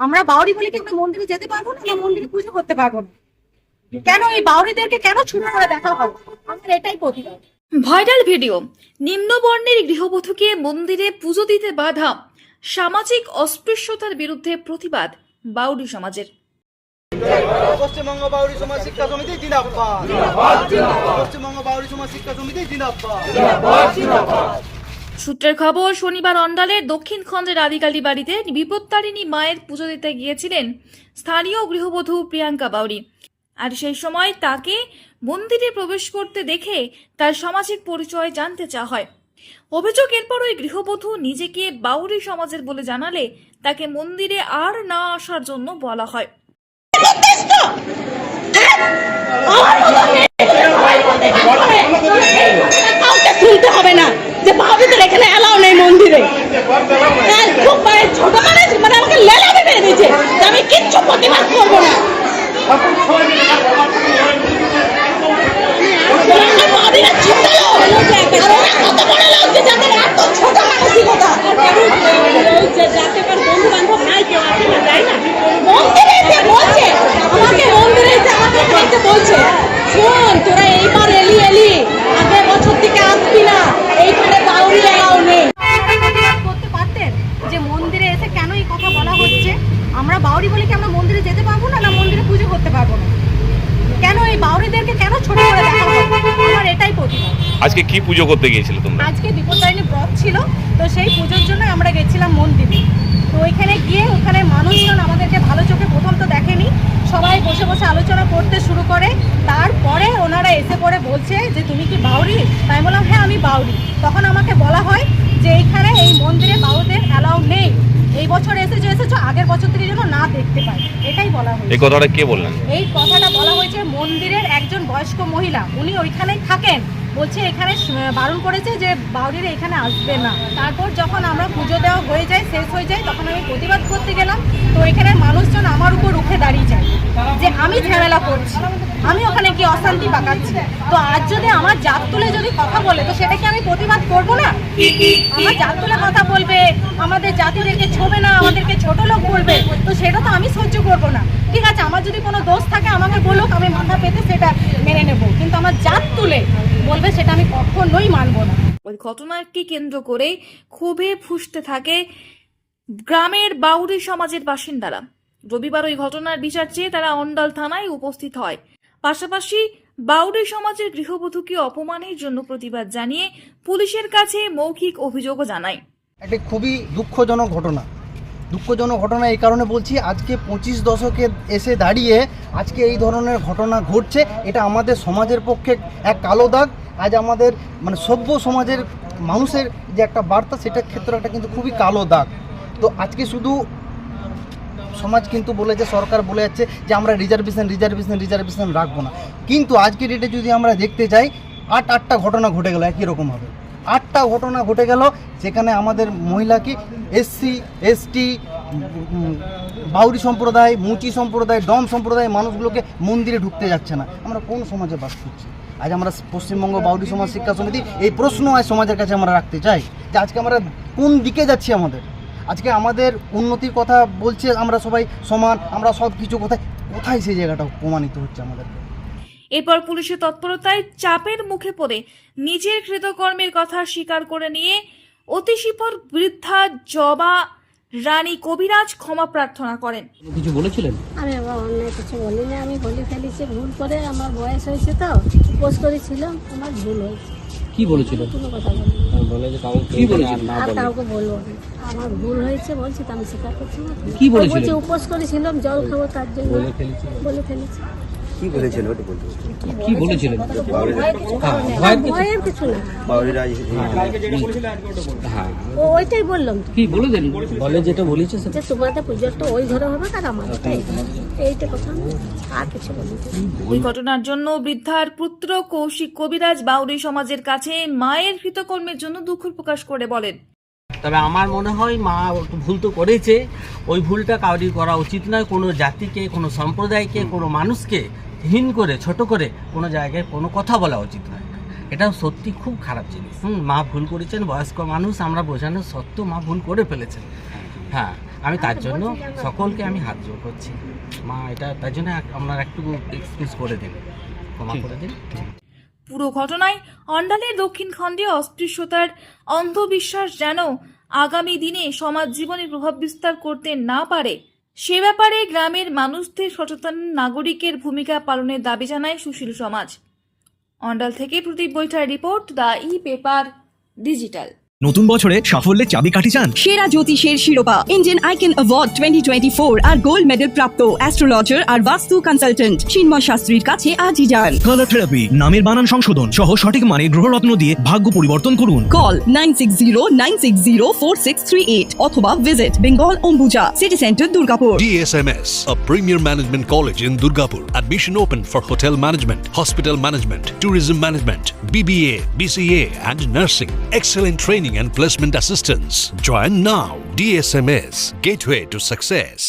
আমরা বাউরি বলে কি আমরা মন্দিরে যেতে পারবো না, না মন্দিরে পুজো করতে পারবো না? কেন এই বাউরিদেরকে কেন ছোট করে দেখা হবে? আমাদের এটাই প্রতিবাদ। ভাইরাল ভিডিও, নিম্নবর্ণের গৃহবধূকে মন্দিরে পুজো দিতে বাধা, সামাজিক অস্পৃশ্যতার বিরুদ্ধে প্রতিবাদ বাউরি সমাজের। পশ্চিমবঙ্গ বাউরি সমাজ শিক্ষা সমিতি জিন্দাবাদ। পশ্চিমবঙ্গ বাউরি সমাজ শিক্ষা সমিতি জিন্দাবাদ। সূত্রের খবর, শনিবার অন্ডালের দক্ষিণ খণ্ডের আদিকালী বাড়িতে বিপত্তারিণী মায়ের পুজো দিতে গিয়েছিলেন স্থানীয় গৃহবধূ প্রিয়াঙ্কা বাউরি। আর সেই সময় তাকে মন্দিরে প্রবেশ করতে দেখে তার সামাজিক পরিচয় জানতে চাওয়া হয়। অভিযোগ, এরপর ওই গৃহবধূ নিজেকে বাউরি সমাজের বলে জানালে তাকে মন্দিরে আর না আসার জন্য বলা হয়। শুনতে হবে না যে বাউরিদের এখানে এলাও নেই মন্দিরে। খুব ছোট মানে আমাকে লেলা বেঁধে দিয়েছে, আমি কিচ্ছু প্রতিবাদ করবো না। বলছে শোন, তোরা এইবার এলি আগের বছর থেকে আসবি না, এইখানে বাউরি এলাও নেই। করতে পারতেন যে মন্দিরে এসে কেন এই কথা বলা হচ্ছে? আমরা বাউরি বলে কি আমরা মন্দিরে যেতে পারবো না, না মন্দিরে পুজো করতে পারবো না? কেন এই বাউরিদেরকে কেন ছোট করে দেখা হবে? আমার এটাই প্রতিবাদ। আজকে কি পুজো করতে গিয়েছিলে তোমরা? আজকে বিপত্তারিণী ব্রত ছিল, তো সেই পুজোর জন্য আমরা গেছিলাম মন্দিরে। তো ওইখানে গিয়ে ওখানে মানুষজন আমাদেরকে ভালো চোখে প্রথম তো দেখেনি, সবাই বসে বসে আলোচনা করতে শুরু করে। তারপরে ওনারা এসে পড়ে বলছে যে তুমি কি বাউরি? তাই বললাম হ্যাঁ আমি বাউরি। তখন আমাকে বলা হয় যে এইখানে এই মন্দিরে বাউরিদের অ্যালাউ নেই, এই বছর এসেছো আগের বছর থেকে যেন না দেখতে পাই, এটাই বলা হয়েছে। এই কথাটা কে বললেন? এই কথাটা বলা হয়েছে মন্দিরের একজন বয়স্ক মহিলা, উনি ওইখানেই থাকেন। বলছে এখানে বারণ করেছে যে বাউরিরা এখানে আসবে না। তারপর যখন আমরা পুজো দেওয়া হয়ে যায়, শেষ হয়ে যায়, তখন আমি প্রতিবাদ করতে গেলাম। তো এখানে মানুষজন আমার উপর রুখে দাঁড়িয়ে যায় যে আমি ঝামেলা করছি, আমি ওখানে কি অশান্তি পাকাচ্ছি। তো আজ যদি আমার জাত তুলে যদি কথা বলে, তো সেটা কি আমি প্রতিবাদ করবো না? আমার জাত তুলে কথা বলবে, আমাদের জাতিদেরকে ছোবে না, আমাদেরকে ছোট লোক বলবে, তো সেটা তো আমি সহ্য করবো না। ঠিক আছে, আমার যদি কোনো দোষ থাকে আমাকে বলুক, আমি মাথা পেতে সেটা মেনে নেব, কিন্তু আমার জাত তুলে বলবে সেটা আমি কখনোই মানবো না। ওই ঘটনাকে কেন্দ্র করে ক্ষোভে ফুঁসতে থাকে গ্রামের বাউরি সমাজের বাসিন্দারা। রবিবার ওই ঘটনার বিচার চেয়ে তারা অন্ডাল থানায় উপস্থিত হয়। পাশাপাশি বাউরি সমাজের গৃহবধূকে অপমানের জন্য প্রতিবাদ জানিয়ে পুলিশের কাছে মৌখিক অভিযোগও জানায়। একটা খুবই দুঃখজনক ঘটনা এই কারণে বলছি, আজকে 25 দশকে এসে দাঁড়িয়ে আজকে এই ধরনের ঘটনা ঘটছে। এটা আমাদের সমাজের পক্ষে এক কালো দাগ। আজ আমাদের মানে সভ্য সমাজের মানুষের যে একটা বার্তা, সেটার ক্ষেত্রে একটা কিন্তু খুবই কালো দাগ। তো আজকে শুধু সমাজ কিন্তু বলেছে, সরকার বলে যাচ্ছে যে আমরা রিজার্ভেশন রাখবো না, কিন্তু আজকে ডেটে যদি আমরা দেখতে যাই, আটটা ঘটনা ঘটে গেল একই রকমভাবে। 8টা ঘটনা ঘটে গেল, যেখানে আমাদের মহিলাকে এসসি এসটি বাউরি সম্প্রদায়, মুচি সম্প্রদায়, ডম সম্প্রদায় মানুষগুলোকে মন্দিরে ঢুকতে যাচ্ছে না। আমরা কোন সমাজে বাস করছি? আজ আমরা পশ্চিমবঙ্গ বাউরি সমাজ শিক্ষা সমিতি এই প্রশ্ন আজ সমাজের কাছে আমরা রাখতে চাই যে আজকে আমরা কোন দিকে যাচ্ছি। আজকে আমাদের উন্নতির কথা বলছে, আমরা সবাই সমান, আমরা সব কিছু কোথায় সেই জায়গাটা প্রমাণিত হচ্ছে আমাদের। এরপর পুলিশের তৎপরতায় চাপের মুখে পড়ে নিজের কৃতকর্মের কথা স্বীকার করে নিয়ে অতিশীপর বৃদ্ধা জবা রানী কবিরাজ ক্ষমা প্রার্থনা করেন। কিছু বলেছিলেন? আমি আবার অন্যায় কিছু বলিনি, আমি বলে ফেলেছি ভুল করে। আমার বয়স হয়েছে তো পোস্ট করেছিলাম, আমার ভুল হয়েছে। কি বলেছিলেন? কোনো কথা বলিনি, কি বলেছিলেন? আর কাউকে বলবো না। আমার ভুল হয়েছে বলছি, তো আমি স্বীকার করছি না। কি বলেছিলেন? বলছি উপোস করেছিলাম, জল খাবো, তার জন্য বলে ফেলেছি। কি বলেছিলেন? ভয়ের কিছু না, ও ওইটাই বললাম তো। কি বলে দেন? বলে যেটা বলেছে যে তোমাদের পুজোটা ওই ঘরে হবে, আর আমাদেরটা এইটা কথা, আর কিছু বলি। এই ঘটনার জন্য বৃদ্ধার পুত্র কৌশিক কবিরাজ বাউরি সমাজের কাছে মায়ের কৃতকর্মের জন্য দুঃখ প্রকাশ করে বলেন, তবে আমার মনে হয় মা ভুল তো করেছে, ওই ভুলটা কাউরি করা উচিত নয়। কোনো জাতিকে, কোনো সম্প্রদায়কে, কোনো মানুষকে হীন করে, ছোট করে কোনো জায়গায় কোনো কথা বলা উচিত নয়। এটা সত্যি খুব খারাপ জিনিস। মা ভুল করেছেন, বয়স্ক মানুষ, আমরা বোঝানো সত্ত্বেও মা ভুল করে ফেলেছেন। হ্যাঁ, আমি তার জন্য সকলকে আমি হাত জোড় করছি, মা এটা তার জন্য আপনার একটু এক্সকিউজ করে দিন, ক্ষমা করে দিন। পুরো ঘটনায় অন্ডালের দক্ষিণ খণ্ডে অস্পৃশ্যতার অন্ধবিশ্বাস যেন আগামী দিনে সমাজ জীবনে প্রভাব বিস্তার করতে না পারে সে ব্যাপারে গ্রামের মানুষদের সচেতন নাগরিকের ভূমিকা পালনের দাবি জানায় সুশীল সমাজ। অন্ডাল থেকে প্রদীপ বৈঠার রিপোর্ট, দ্য ই-পেপার ডিজিটাল। নতুন বছরে সাফল্যের চাবিকাঠি চান? সেরা জ্যোতিষের শিরোপা ইন্ডিয়ান আইকন অ্যাওয়ার্ড 2024 আর গোল্ড মেডেল প্রাপ্ত অ্যাস্ট্রোলজার আর বাস্তু কনসালটেন্ট চিন্ময় শাস্ত্রীর কাছে আজই যান। কালার থেরাপি, নামের বানান সংশোধন সহ সঠিক মানের গ্রহরত্ন দিয়ে ভাগ্য পরিবর্তন করুন। কল 9609604638 অথবা visit Bengal Ambuja city centre Durgapur. DSMS, a premier management college in Durgapur. Admission open for hotel management, hospital management, tourism management, BBA, BCA and nursing. Excellent training and placement assistance. Join now. DSMS, gateway to success.